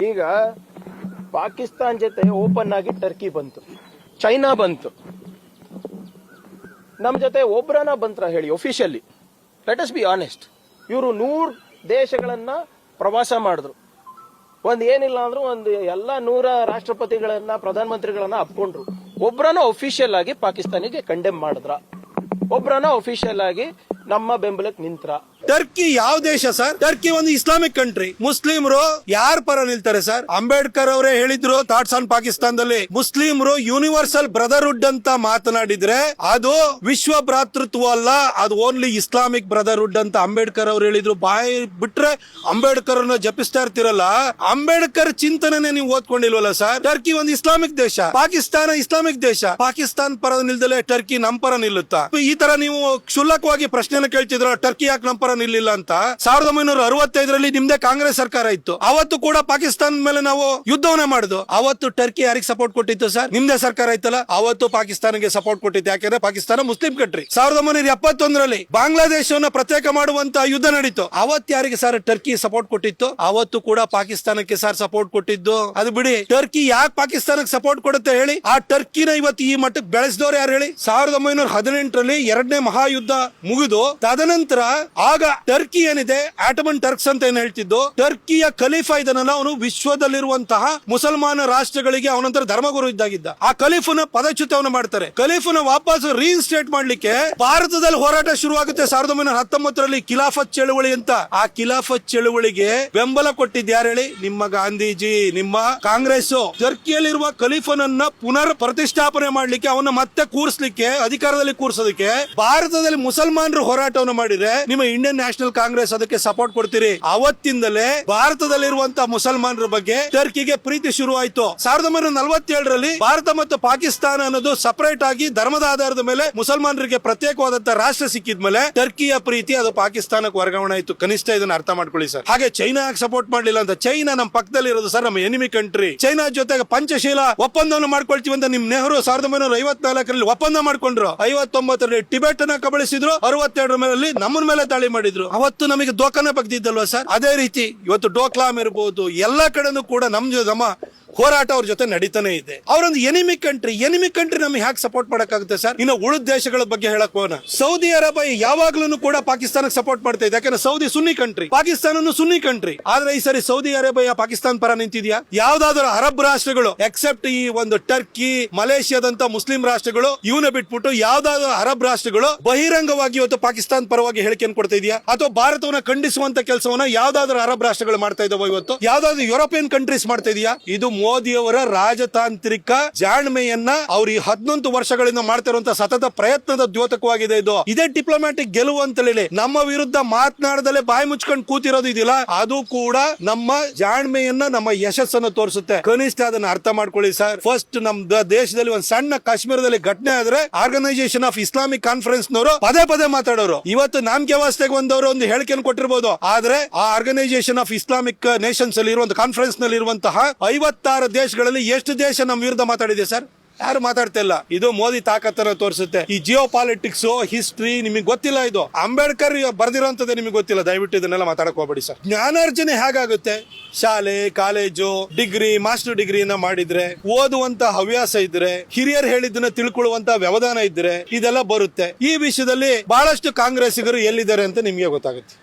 ಈಗ ಪಾಕಿಸ್ತಾನ್ ಜೊತೆ ಓಪನ್ ಆಗಿ ಟರ್ಕಿ ಬಂತು, ಚೈನಾ ಬಂತು, ನಮ್ಮ ಜೊತೆ ಒಬ್ರನ ಬಂತ್ರ ಹೇಳಿ officially? Let us be honest. ಇವರು 100 ದೇಶಗಳನ್ನ ಪ್ರವಾಸ ಮಾಡಿದ್ರು. ಏನಿಲ್ಲ ಅಂದ್ರೂ ಎಲ್ಲ 100 ರಾಷ್ಟ್ರಪತಿಗಳನ್ನ ಪ್ರಧಾನಮಂತ್ರಿಗಳನ್ನ ಅಪ್ಕೊಂಡ್ರು. ಒಬ್ರನ ಒಫಿಷಿಯಲ್ ಆಗಿ ಪಾಕಿಸ್ತಾನಿಗೆ ಕಂಡೆಮ್ ಮಾಡಿದ್ರ? ಒಬ್ರನ ಒಫಿಷಿಯಲ್ ಆಗಿ ನಮ್ಮ ಬೆಂಬಲಕ್ಕೆ ನಿಂತ್ರ? ಟರ್ಕಿ ಯಾವ ದೇಶ ಸರ್? ಟರ್ಕಿ ಒಂದು ಇಸ್ಲಾಮಿಕ್ ಕಂಟ್ರಿ. ಮುಸ್ಲಿಮರು ಯಾರ ಪರ ನಿಲ್ತಾರೆ ಸರ್? ಅಂಬೇಡ್ಕರ್ ಅವರೇ ಹೇಳಿದ್ರು ಥಾಟ್ಸ್ ಆನ್ ಪಾಕಿಸ್ತಾನದಲ್ಲಿ, ಮುಸ್ಲಿಮರು ಯೂನಿವರ್ಸಲ್ ಬ್ರದರ್ಹುಡ್ ಅಂತ ಮಾತನಾಡಿದ್ರೆ ಅದು ವಿಶ್ವ ಭ್ರಾತೃತ್ವ ಅಲ್ಲ, ಅದು ಓನ್ಲಿ ಇಸ್ಲಾಮಿಕ್ ಬ್ರದರ್ಹುಡ್ ಅಂತ ಅಂಬೇಡ್ಕರ್ ಅವರು ಹೇಳಿದ್ರು. ಬಾಯಿ ಬಿಟ್ರೆ ಅಂಬೇಡ್ಕರ್ ಅನ್ನ ಜಪಿಸ್ತಾ ಇರ್ತಿರಲ್ಲ, ಅಂಬೇಡ್ಕರ್ ಚಿಂತನೆ ನೀವು ಓದ್ಕೊಂಡಿಲ್ವಲ್ಲ ಸರ್? ಟರ್ಕಿ ಒಂದು ಇಸ್ಲಾಮಿಕ್ ದೇಶ, ಪಾಕಿಸ್ತಾನ ಇಸ್ಲಾಮಿಕ್ ದೇಶ. ಪಾಕಿಸ್ತಾನ ಪರ ನಿಲ್ದಲೆ ಟರ್ಕಿ ನಮ್ ಪರ ನಿಲ್ಲುತ್ತಾ? ಈ ತರ ನೀವು ಕ್ಷುಲ್ಲಕವಾಗಿ ಪ್ರಶ್ನೆನ ಕೇಳ್ತಿದ್ರ, ಟರ್ಕಿ ಯಾಕೆ ನಮ್ ಪರ ನಿಲ್ಲಿಲ್ಲ ಅಂತ. 1965ರಲ್ಲಿ ನಿಮ್ದೇ ಕಾಂಗ್ರೆಸ್ ಸರ್ಕಾರ ಇತ್ತು, ಅವತ್ತು ಕೂಡ ಪಾಕಿಸ್ತಾನ ಮೇಲೆ ನಾವು ಯುದ್ಧವನ್ನ ಮಾಡುದು. ಅವತ್ತು ಟರ್ಕಿ ಯಾರಿಗೆ ಸಪೋರ್ಟ್ ಕೊಟ್ಟಿತ್ತು ಸರ್? ನಿಮ್ದೇ ಸರ್ಕಾರ ಇತ್ತಲ್ಲ, ಅವತ್ತು ಪಾಕಿಸ್ತಾನಕ್ಕೆ ಸಪೋರ್ಟ್ ಕೊಟ್ಟಿತ್ತು. ಯಾಕೆಂದ್ರೆ ಪಾಕಿಸ್ತಾನ ಮುಸ್ಲಿಂ ಕಂಟ್ರಿ. 1971ರಲ್ಲಿ ಬಾಂಗ್ಲಾದೇಶವನ್ನ ಪ್ರತ್ಯೇಕ ಮಾಡುವಂತ ಯುದ್ಧ ನಡೀತು, ಅವತ್ತು ಯಾರಿಗೆ ಸರ್ ಟರ್ಕಿ ಸಪೋರ್ಟ್ ಕೊಟ್ಟಿತ್ತು? ಅವತ್ತು ಕೂಡ ಪಾಕಿಸ್ತಾನಕ್ಕೆ ಸರ್ ಸಪೋರ್ಟ್ ಕೊಟ್ಟಿದ್ದು. ಅದು ಬಿಡಿ, ಟರ್ಕಿ ಯಾಕೆ ಪಾಕಿಸ್ತಾನಕ್ಕೆ ಸಪೋರ್ಟ್ ಕೊಡುತ್ತೆ ಹೇಳಿ? ಆ ಟರ್ಕಿನ ಇವತ್ತು ಈ ಮಟ್ಟಕ್ಕೆ ಬೆಳೆಸಿದವರು ಯಾರು ಹೇಳಿ? 1918ರಲ್ಲಿ 2ನೇ ಮಹಾಯುದ್ಧ ಮುಗಿದು ತದನಂತರ ಆಗ ಟರ್ಕಿ ಏನಿದೆ, ಆಟಮನ್ ಟರ್ಕ್ಸ್ ಅಂತ ಏನ್ ಹೇಳ್ತಿದ್ದು, ಟರ್ಕಿಯ ಖಲೀಫಾ ಇದನ್ನಲ್ಲ, ಅವನು ವಿಶ್ವದಲ್ಲಿರುವಂತಹ ಮುಸಲ್ಮಾನ ರಾಷ್ಟ್ರಗಳಿಗೆ ಅವನಂತರ ಧರ್ಮಗುರು ಇದ್ದಾಗಿದ್ದ. ಆ ಖಲೀಫನ ಪದಚ್ಯುತವನ್ನು ಮಾಡ್ತಾರೆ. ಖಲೀಫನ ವಾಪಸ್ ರೀಇನ್ಸ್ಟೇಟ್ ಮಾಡ್ಲಿಕ್ಕೆ ಭಾರತದಲ್ಲಿ ಹೋರಾಟ ಶುರುವಾಗುತ್ತೆ 1919ರಲ್ಲಿ, ಖಿಲಾಫತ್ ಚಳುವಳಿ ಅಂತ. ಆ ಖಿಲಾಫತ್ ಚಳುವಳಿಗೆ ಬೆಂಬಲ ಕೊಟ್ಟಿದ್ದು ಯಾರು ಹೇಳಿ? ನಿಮ್ಮ ಗಾಂಧೀಜಿ, ನಿಮ್ಮ ಕಾಂಗ್ರೆಸ್. ಟರ್ಕಿಯಲ್ಲಿರುವ ಖಲೀಫನನ್ನ ಪುನರ್ ಪ್ರತಿಷ್ಠಾಪನೆ ಮಾಡ್ಲಿಕ್ಕೆ, ಅವನ್ನ ಮತ್ತೆ ಕೂರಿಸ್ಲಿಕ್ಕೆ, ಅಧಿಕಾರದಲ್ಲಿ ಕೂರಿಸೋದಕ್ಕೆ ಭಾರತದಲ್ಲಿ ಮುಸಲ್ಮಾನರು ಹೋರಾಟವನ್ನು ಮಾಡಿದ್ರೆ ನಿಮ್ಮ ಇಂಡಿಯನ್ ನ್ಯಾಷನಲ್ ಕಾಂಗ್ರೆಸ್ ಅದಕ್ಕೆ ಸಪೋರ್ಟ್ ಕೊಡ್ತೀರಿ. ಅವತ್ತಿಂದಲೇ ಭಾರತದಲ್ಲಿರುವಂತಹ ಮುಸಲ್ಮಾನರ ಬಗ್ಗೆ ಟರ್ಕಿಗೆ ಪ್ರೀತಿ ಶುರುವಾಯಿತು. 1947ರಲ್ಲಿ ಭಾರತ ಮತ್ತು ಪಾಕಿಸ್ತಾನ ಅನ್ನೋದು ಸಪರೇಟ್ ಆಗಿ ಧರ್ಮದ ಆಧಾರದ ಮೇಲೆ ಮುಸಲ್ಮಾನರಿಗೆ ಪ್ರತ್ಯೇಕವಾದಂತಹ ರಾಷ್ಟ್ರ ಸಿಕ್ಕಿದ್ಮೇಲೆ ಟರ್ಕಿಯ ಪ್ರೀತಿ ಅದು ಪಾಕಿಸ್ತಾನಕ್ಕೆ ವರ್ಗಾವಣೆ ಆಯಿತು. ಕನಿಷ್ಠ ಇದನ್ನ ಅರ್ಥ ಮಾಡ್ಕೊಳ್ಳಿ ಸರ್. ಹಾಗೆ ಚೈನಾ ಯಾಕೆ ಸಪೋರ್ಟ್ ಮಾಡಲಿಲ್ಲ ಅಂತ? ಚೈನಾ ನಮ್ಮ ಪಕ್ಕದಲ್ಲಿ ಇರೋದು ಸರ್, ನಮ್ಮ ಎನಿಮಿ ಕಂಟ್ರಿ. ಚೈನಾ ಜೊತೆಗೆ ಪಂಚಶೀಲ ಒಪ್ಪಂದವನ್ನು ಮಾಡ್ಕೊಳ್ತೀವಿ ಅಂತ ನಿಮ್ ನೆಹರು 1954ರಲ್ಲಿ ಒಪ್ಪಂದ ಮಾಡ್ಕೊಂಡ್ರು. 59ರಲ್ಲಿ ಟಿಬೆಟ್ ಅನ್ನ ಕಬಳಿಸಿದ್ರು, 62 ಮೇಲೆ ನಮ್ಮನ ಮೇಲೆ ದಾಳಿ ಮಾಡಿದ್ರು. ಅವತ್ತು ನಮಗೆ ದೋಖಾನೆ ಬಗ್ದಿದ್ದಲ್ವಾ ಸರ್? ಅದೇ ರೀತಿ ಇವತ್ತು ಡೋಕ್ಲಾಮ್ ಇರಬಹುದು, ಎಲ್ಲಾ ಕಡೆನೂ ಕೂಡ ನಮ್ಮ ಹೋರಾಟ ಅವ್ರ ಜೊತೆ ನಡೀತಾನೆ ಇದೆ. ಅವರೊಂದು ಎನಿಮಿ ಕಂಟ್ರಿ ನಮ್ಗೆ ಹ್ಯಾಕ್ ಸಪೋರ್ಟ್ ಮಾಡಕ್ಕಾಗುತ್ತೆ ಸರ್? ಇನ್ನು ಉಳಿದ ದೇಶಗಳ ಬಗ್ಗೆ ಹೇಳಕ್ ಹೋಗೋಣ. ಸೌದಿ ಅರೇಬಿಯಾ ಯಾವಾಗ್ಲೂ ಕೂಡ ಪಾಕಿಸ್ತಾನಕ್ಕೆ ಸಪೋರ್ಟ್ ಮಾಡ್ತಾ ಇದೆ, ಯಾಕಂದ್ರೆ ಸೌದಿ ಸುನ್ನಿ ಕಂಟ್ರಿ, ಪಾಕಿಸ್ತಾನ ಸುನ್ನಿ ಕಂಟ್ರಿ. ಆದ್ರೆ ಈ ಸರಿ ಸೌದಿ ಅರೇಬಿಯಾ ಪಾಕಿಸ್ತಾನ ಪರ ನಿಂತಿದ್ಯಾ? ಯಾವ್ದಾದ್ರು ಅರಬ್ ರಾಷ್ಟ್ರಗಳು ಎಕ್ಸೆಪ್ಟ್ ಈ ಒಂದು ಟರ್ಕಿ, ಮಲೇಷಿಯಾದಂತ ಮುಸ್ಲಿಂ ರಾಷ್ಟ್ರಗಳು, ಇವನ್ನ ಬಿಟ್ಬಿಟ್ಟು ಯಾವ್ದಾದ್ರು ಅರಬ್ ರಾಷ್ಟ್ರಗಳು ಬಹಿರಂಗವಾಗಿ ಇವತ್ತು ಪಾಕಿಸ್ತಾನ ಪರವಾಗಿ ಹೇಳಿಕೆಯನ್ನು ಕೊಡ್ತಾ ಇದೆಯಾ? ಅಥವಾ ಭಾರತವನ್ನ ಖಂಡಿಸುವಂತ ಕೆಲಸವನ್ನ ಯಾವ್ದಾದ್ರು ಅರಬ್ ರಾಷ್ಟ್ರಗಳು ಮಾಡ್ತಾ ಇದಾವ? ಇವತ್ತು ಯಾವ್ದಾದ್ರು ಯುರೋಪಿಯನ್ ಕಂಟ್ರೀಸ್ ಮಾಡ್ತಾ ಇದೆಯಾ? ಇದು ಮೋದಿಯವರ ರಾಜತಾಂತ್ರಿಕ ಜಾಣ್ಮೆಯನ್ನ ಅವರು ಈ 11 ವರ್ಷಗಳಿಂದ ಮಾಡ್ತಿರುವಂತಹ ಸತತ ಪ್ರಯತ್ನದ ದ್ಯೋತಕವಾಗಿದೆ ಇದು. ಇದೇ ಡಿಪ್ಲೊಮ್ಯಾಟಿಕ್ ಗೆಲುವು ಅಂತ ಹೇಳಿ ನಮ್ಮ ವಿರುದ್ಧ ಮಾತನಾಡದಲ್ಲೇ ಬಾಯಿ ಮುಚ್ಕೊಂಡು ಕೂತಿರೋದು ಇದೆಯಲ್ಲ, ಅದು ಕೂಡ ನಮ್ಮ ಜಾಣ್ಮೆಯನ್ನ, ನಮ್ಮ ಯಶಸ್ಸನ್ನು ತೋರಿಸುತ್ತೆ. ಕನಿಷ್ಠ ಅದನ್ನ ಅರ್ಥ ಮಾಡ್ಕೊಳ್ಳಿ ಸರ್. ಫಸ್ಟ್ ನಮ್ಮ ದೇಶದಲ್ಲಿ ಒಂದು ಸಣ್ಣ ಕಾಶ್ಮೀರದಲ್ಲಿ ಘಟನೆ ಆದ್ರೆ ಆರ್ಗನೈಸೇಷನ್ ಆಫ್ ಇಸ್ಲಾಮಿಕ್ ಕಾನ್ಫರೆನ್ಸ್ ನವರು ಪದೇ ಮಾತಾಡೋರು. ಇವತ್ತು ನಾಮಕೆ ವಾಸ್ತೆಗೆ ಬಂದವರು ಒಂದು ಹೇಳಿಕೆಯನ್ನು ಕೊಟ್ಟಿರಬಹುದು, ಆದ್ರೆ ಆ ಆರ್ಗನೈಸೇಷನ್ ಆಫ್ ಇಸ್ಲಾಮಿಕ್ ನೇಷನ್ಸ್ ಅಲ್ಲಿ ಇರುವಂತಹ ಕಾನ್ಫರೆನ್ಸ್ ನಲ್ಲಿ ಇರುವಂತಹ 56 ದೇಶಗಳಲ್ಲಿ ಎಷ್ಟು ದೇಶ ನಮ್ಮ ವಿರುದ್ಧ ಮಾತಾಡಿದೆ ಸರ್? ಯಾರು ಮಾತಾಡ್ತಾ ಇಲ್ಲ. ಇದು ಮೋದಿ ತಾಕತ್ತನ್ನ ತೋರಿಸುತ್ತೆ. ಈ ಜಿಯೋ ಪಾಲಿಟಿಕ್ಸ್, ಹಿಸ್ಟ್ರಿ ನಿಮಗೆ ಗೊತ್ತಿಲ್ಲ. ಇದು ಅಂಬೇಡ್ಕರ್ ಬರ್ದಿರೋಂಥದ್ದೇ ನಿಮಗೆ ಗೊತ್ತಿಲ್ಲ. ದಯವಿಟ್ಟು ಇದನ್ನೆಲ್ಲ ಮಾತಾಡಕ್ ಹೋಗ್ಬೇಡಿ ಸರ್. ಜ್ಞಾನಾರ್ಜನೆ ಹೇಗಾಗುತ್ತೆ? ಶಾಲೆ, ಕಾಲೇಜು, ಡಿಗ್ರಿ, ಮಾಸ್ಟರ್ ಡಿಗ್ರಿನ ಮಾಡಿದ್ರೆ, ಓದುವಂತ ಹವ್ಯಾಸ ಇದ್ರೆ, ಹಿರಿಯರು ಹೇಳಿದ್ದನ್ನ ತಿಳ್ಕೊಳ್ಳುವಂತ ವ್ಯವಧಾನ ಇದ್ರೆ ಇದೆಲ್ಲ ಬರುತ್ತೆ. ಈ ವಿಷಯದಲ್ಲಿ ಬಹಳಷ್ಟು ಕಾಂಗ್ರೆಸ್ಸಿಗರು ಎಲ್ಲಿದ್ದಾರೆ ಅಂತ ನಿಮ್ಗೆ ಗೊತ್ತಾಗುತ್ತೆ.